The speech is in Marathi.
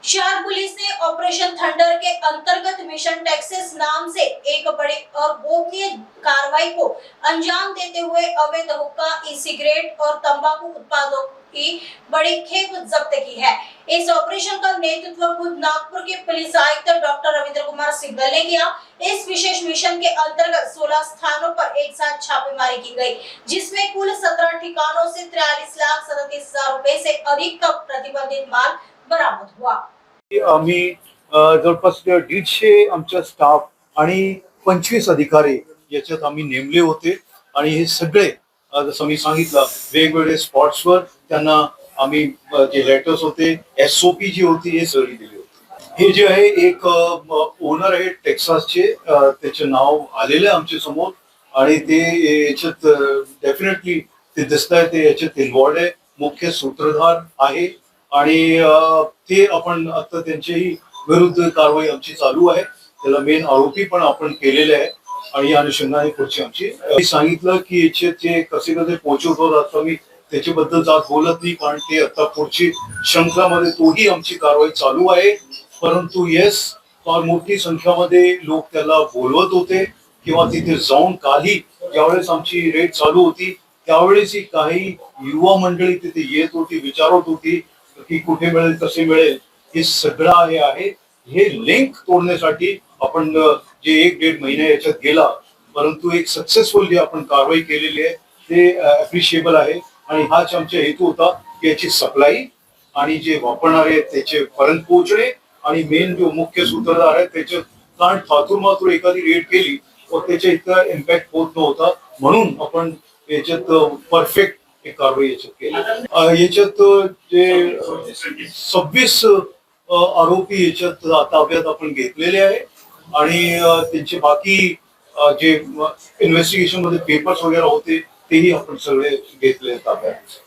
शहर पुलिस ने ऑपरेशन थंडर के अंतर्गत मिशन टेक्सास नाम से एक बड़े और गोपनीय कार्रवाई को अंजाम देते हुए अवैध हुक्का, ई सिगरेट और तंबाकू उत्पादों की बड़ी खेप जब्त की है। इस ऑपरेशन का नेतृत्व खुद नागपुर के पुलिस आयुक्त डॉक्टर रविंद्र कुमार सिंघल ने किया। इस विशेष मिशन के अंतर्गत 16 स्थानों पर एक साथ छापेमारी की गई, जिसमें कुल 17 ठिकानों से 43,37,000 रुपए से अधिक का प्रतिबंधित माल बरामद हुआ। आम्ही जवळपास 150 आमचा स्टाफ आणि 25 अधिकारी याच्यात आम्ही नेमले होते आणि हे सगळे जसं मी सांगितलं वेगवेगळे स्पॉट्सवर त्यांना आम्ही जे लेटर्स होते SOP जी होती हे सगळी दिली होती। हे जे आहे एक ओनर आहे टेक्सासचे, त्याचे नाव आलेले आमच्या समोर आणि ते याच्यात डेफिनेटली ते दिसतंय ते याच्यात इन्व्हॉल्ड आहे, मुख्य सूत्रधार आहे आणि ते आपण आता त्यांच्याही विरुद्ध कारवाई आमची चालू आहे। त्याला मेन आरोपी पण आपण केलेले आहे आणि या अनुषंगाने पुढची आमची सांगितलं की याचे ते कसे कसे पोहोचवतो आता मी त्याच्याबद्दल जात बोलत नाही, कारण ते आता पुढची श्रृंखलामध्ये तोही आमची कारवाई चालू आहे। परंतु येस, फार मोठी संख्यामध्ये लोक त्याला बोलवत होते किंवा तिथे जाऊन कालही ज्यावेळेस आमची रेड चालू होती त्यावेळेस काही युवा मंडळी तिथे येत होती, विचारत होती की कुठे मिळेल, कसे मिळेल, हे सगळं हे आहे। हे लिंक तोडण्यासाठी आपण जे 1-1.5 महिने याच्यात गेला, परंतु एक सक्सेसफुल जी आपण कारवाई केलेली आहे ते अप्रिशिएबल आहे आणि हाच आमचा हेतू होता की याची सप्लाई आणि जे वापरणारे त्याचे पर्यंत पोहोचणे आणि मेन जो मुख्य सूत्रधार आहे त्याचे, कारण थातूर एखादी रेड केली तर त्याच्या इतका इम्पॅक्ट होत नव्हता, म्हणून आपण याच्यात परफेक्ट कारवाई याच्यात केली। याच्यात जे 26 आरोपी याच्यात ताब्यात आपण घेतलेले आहे आणि त्यांचे बाकी जे इन्व्हेस्टिगेशन मध्ये पेपर्स वगैरे होते तेही आपण सगळे घेतले ताब्यात।